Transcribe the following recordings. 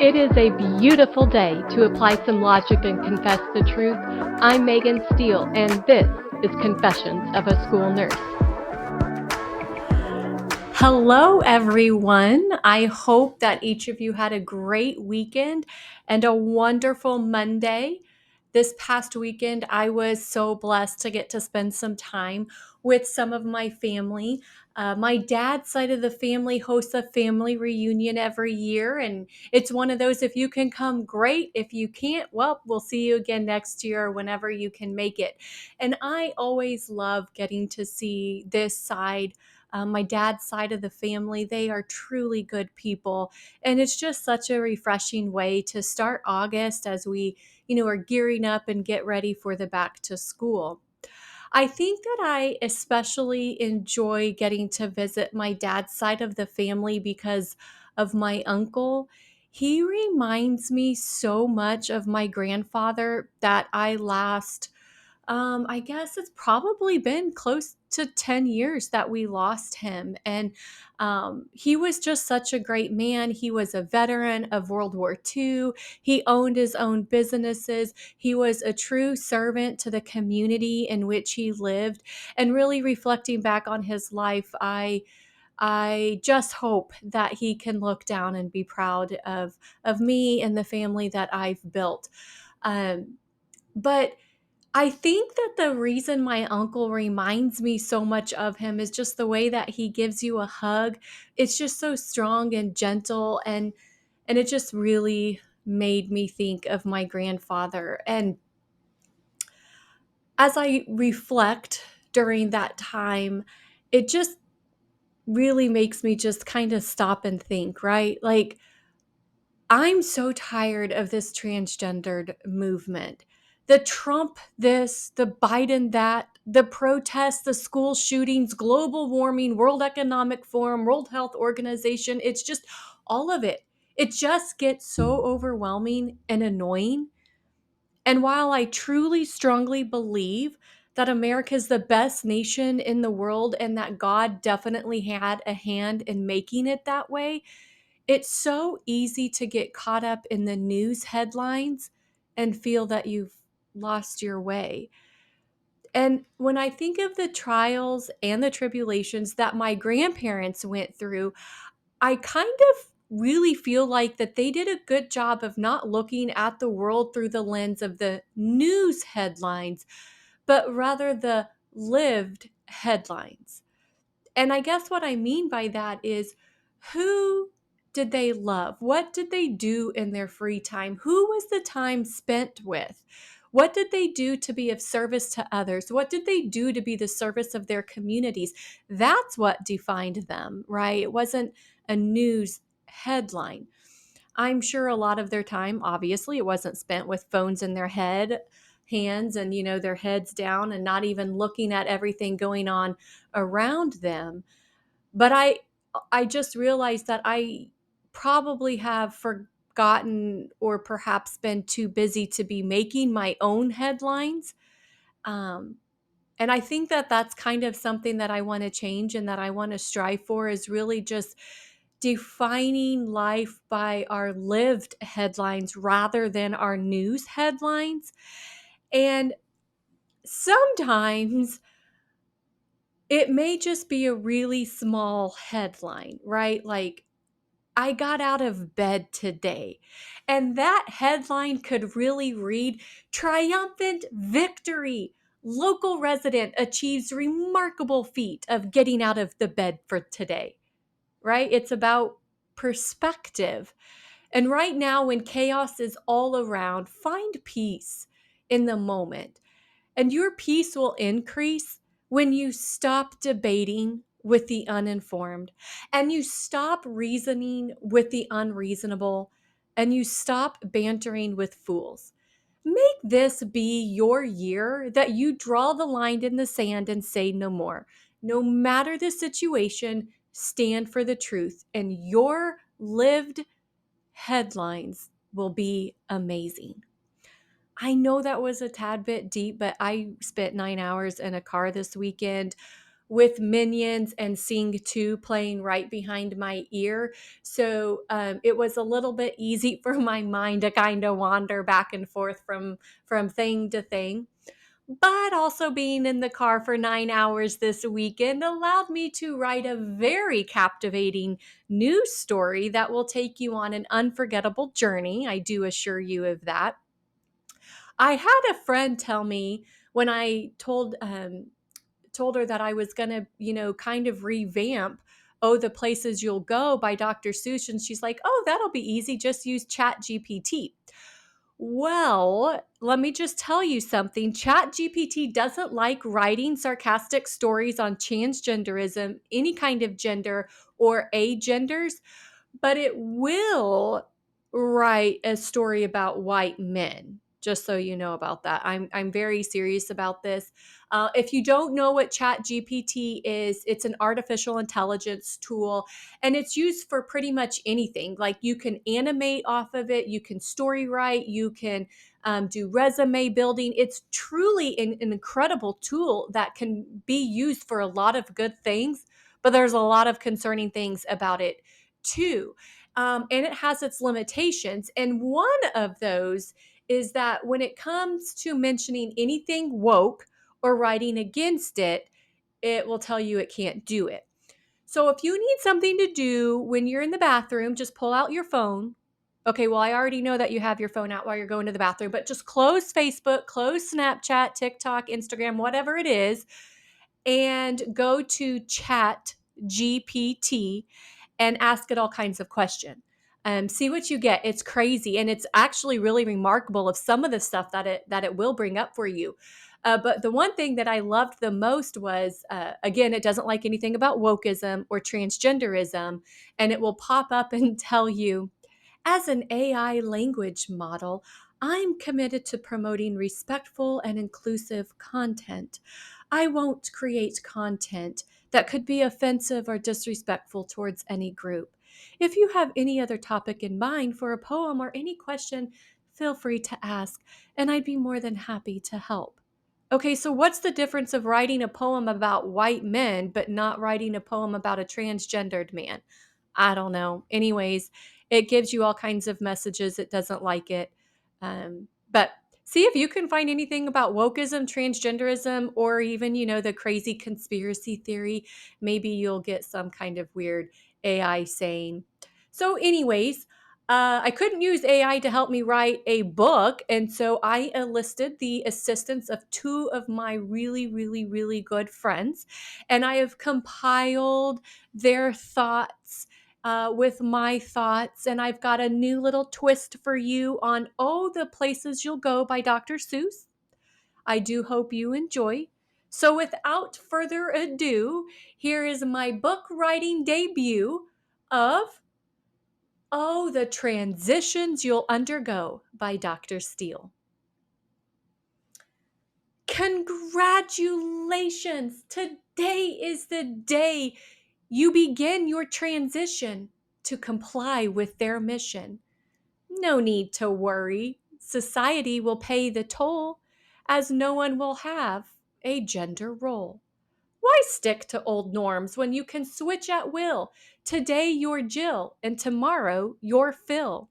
It is a beautiful day to apply some logic and confess the truth. I'm Megan Steele, and this is Confessions of a School Nurse. Hello, everyone. I hope that each of you had a great weekend and a wonderful Monday. This past weekend, I was so blessed to get to spend some time with some of my family. My dad's side of the family hosts a family reunion every year, and it's one of those, if you can come, great. If you can't, well, we'll see you again next year or whenever you can make it. And I always love getting to see this side, my dad's side of the family. They are truly good people. And it's just such a refreshing way to start August as we, are gearing up and get ready for the back to school. I think that I especially enjoy getting to visit my dad's side of the family because of my uncle. He reminds me so much of my grandfather that I last I guess it's probably been close to 10 years that we lost him. And he was just such a great man. He was a veteran of World War II. He owned his own businesses. He was a true servant to the community in which he lived. And really reflecting back on his life, I just hope that he can look down and be proud of me and the family that I've built. But I think that the reason my uncle reminds me so much of him is just the way that he gives you a hug. It's just so strong and gentle, and it just really made me think of my grandfather. And as I reflect during that time, it just really makes me just kind of stop and think, right? Like, I'm so tired of this transgendered movement. The Trump this, the Biden that, the protests, the school shootings, global warming, World Economic Forum, World Health Organization. It's just all of it. It just gets so overwhelming and annoying. And while I truly strongly believe that America is the best nation in the world and that God definitely had a hand in making it that way, it's so easy to get caught up in the news headlines and feel that you've lost your way. And when I think of the trials and the tribulations that my grandparents went through, I kind of really feel like that they did a good job of not looking at the world through the lens of the news headlines, but rather the lived headlines. And I guess what I mean by that is, who did they love? What did they do in their free time? Who was the time spent with? What did they do to be of service to others? What did they do to be the service of their communities? That's what defined them, right? It wasn't a news headline. I'm sure a lot of their time, obviously, it wasn't spent with phones in their hands and, their heads down and not even looking at everything going on around them. But I just realized that I probably have forgotten or perhaps been too busy to be making my own headlines. Um, and I think that that's kind of something that I want to change and that I want to strive for, is really just defining life by our lived headlines rather than our news headlines. And sometimes it may just be a really small headline, right? Like, I got out of bed today. And that headline could really read, "Triumphant Victory. Local resident achieves remarkable feat of getting out of the bed for today," right? It's about perspective. And right now, when chaos is all around, find peace in the moment. And your peace will increase when you stop debating with the uninformed and you stop reasoning with the unreasonable and you stop bantering with fools. Make this be your year that you draw the line in the sand and say no more. No matter the situation, stand for the truth, and your lived headlines will be amazing. I know that was a tad bit deep, but I spent 9 hours in a car this weekend with Minions and Sing 2 playing right behind my ear. So it was a little bit easy for my mind to kind of wander back and forth from thing to thing. But also being in the car for 9 hours this weekend allowed me to write a very captivating news story that will take you on an unforgettable journey. I do assure you of that. I had a friend tell me when I told her that I was going to, kind of revamp Oh, the Places You'll Go by Dr. Seuss. And she's like, oh, that'll be easy. Just use Chat GPT. Well, let me just tell you something. ChatGPT doesn't like writing sarcastic stories on transgenderism, any kind of gender, or agenders, but it will write a story about white men. Just so you know about that, I'm very serious about this. If you don't know what Chat GPT is, it's an artificial intelligence tool, and it's used for pretty much anything. Like you can animate off of it, you can story write, you can do resume building. It's truly an incredible tool that can be used for a lot of good things, but there's a lot of concerning things about it too. And it has its limitations. And one of those is that when it comes to mentioning anything woke or writing against it, it will tell you it can't do it. So if you need something to do when you're in the bathroom, just pull out your phone. Okay, well, I already know that you have your phone out while you're going to the bathroom, but just close Facebook, close Snapchat, TikTok, Instagram, whatever it is, and go to Chat GPT and ask it all kinds of questions. See what you get. It's crazy, and it's actually really remarkable of some of the stuff that it will bring up for you. But the one thing that I loved the most was, again, it doesn't like anything about wokeism or transgenderism, and it will pop up and tell you, as an AI language model, I'm committed to promoting respectful and inclusive content. I won't create content that could be offensive or disrespectful towards any group. If you have any other topic in mind for a poem or any question, feel free to ask, and I'd be more than happy to help. Okay, so what's the difference of writing a poem about white men but not writing a poem about a transgendered man? I don't know. Anyways, it gives you all kinds of messages. It doesn't like it. But see if you can find anything about wokeism, transgenderism, or even, the crazy conspiracy theory. Maybe you'll get some kind of weird AI saying. So, anyways, I couldn't use AI to help me write a book. And so I enlisted the assistance of two of my really, really, really good friends. And I have compiled their thoughts with my thoughts. And I've got a new little twist for you on Oh, the Places You'll Go by Dr. Seuss. I do hope you enjoy. So, without further ado, here is my book writing debut of Oh, the Transitions You'll Undergo by Dr. Steele. Congratulations! Today is the day you begin your transition to comply with their mission. No need to worry. Society will pay the toll, as no one will have a gender role. Why stick to old norms when you can switch at will? Today you're Jill, and tomorrow you're Phil.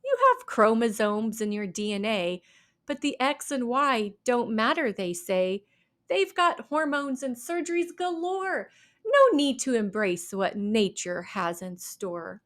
You have chromosomes in your DNA, but the X and Y don't matter, they say. They've got hormones and surgeries galore. No need to embrace what nature has in store.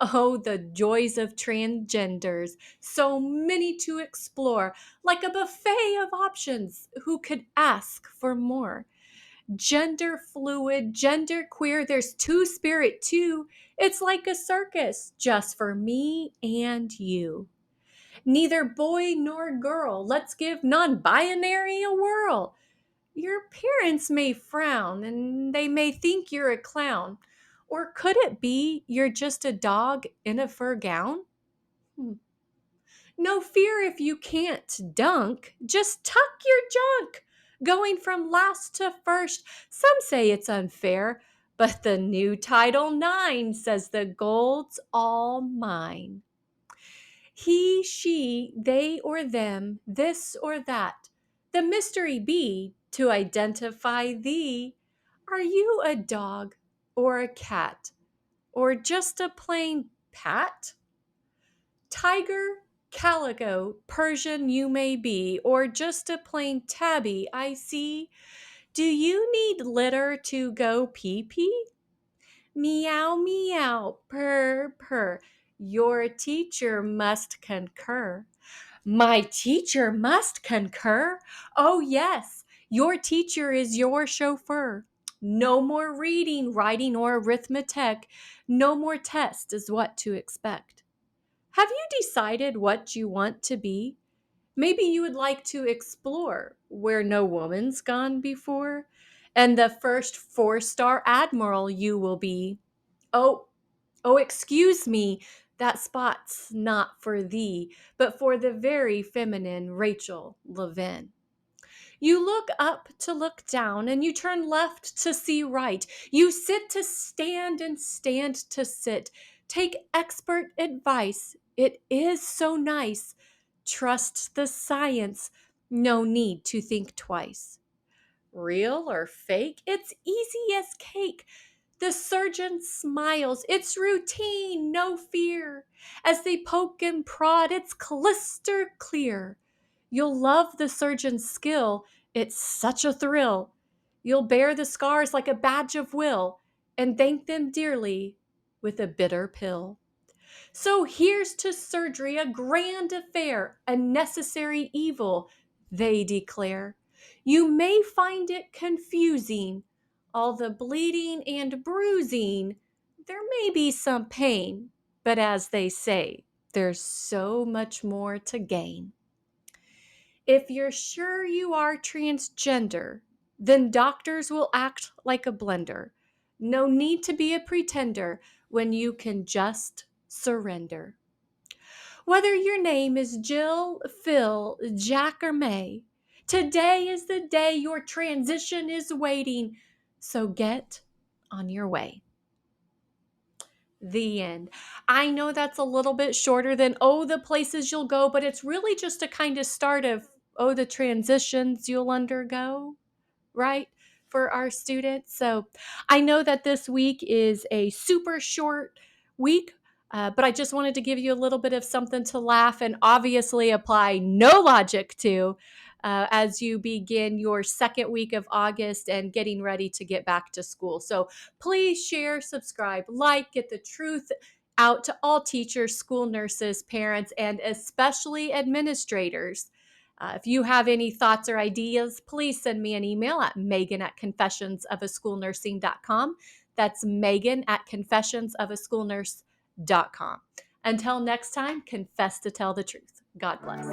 Oh, the joys of transgenders. So many to explore, like a buffet of options. Who could ask for more? Gender fluid, gender queer, there's two spirit too. It's like a circus just for me and you. Neither boy nor girl, let's give non binary a whirl. Your parents may frown and they may think you're a clown. Or could it be you're just a dog in a fur gown? Hmm. No fear if you can't dunk, just tuck your junk. Going from last to first, some say it's unfair, but the new Title IX says the gold's all mine. He, she, they or them, this or that. The mystery be, to identify thee. Are you a dog or a cat or just a plain Pat? Tiger, calico, Persian you may be, or just a plain tabby I see. Do you need litter to go pee-pee? Meow, meow, purr, purr. Your teacher must concur. My teacher must concur. Oh, yes, your teacher is your chauffeur. No more reading, writing, or arithmetic. No more test is what to expect. Have you decided what you want to be? Maybe you would like to explore where no woman's gone before, and the first 4-star admiral you will be. Oh, excuse me, that spot's not for thee, but for the very feminine Rachel Levin. You look up to look down, and you turn left to see right. You sit to stand and stand to sit. Take expert advice. It is so nice. Trust the science. No need to think twice. Real or fake? It's easy as cake. The surgeon smiles. It's routine, no fear. As they poke and prod, it's blister clear. You'll love the surgeon's skill. It's such a thrill. You'll bear the scars like a badge of will and thank them dearly with a bitter pill. So here's to surgery, a grand affair, a necessary evil, they declare. You may find it confusing, all the bleeding and bruising. There may be some pain, but as they say, there's so much more to gain. If you're sure you are transgender, then doctors will act like a blender. No need to be a pretender when you can just surrender. Whether your name is Jill, Phil, Jack, or May, today is the day your transition is waiting. So get on your way. The end. I know that's a little bit shorter than, oh, the places you'll go, but it's really just a kind of start of, oh, the transitions you'll undergo, right? For our students. So I know that this week is a super short week, but I just wanted to give you a little bit of something to laugh and obviously apply no logic to as you begin your second week of August and getting ready to get back to school. So please share, subscribe, like, get the truth out to all teachers, school nurses, parents, and especially administrators. If you have any thoughts or ideas, please send me an email at megan@confessionsofaschoolnursing.com. That's megan@confessionsofaschoolnurse.com. Until next time, confess to tell the truth. God bless.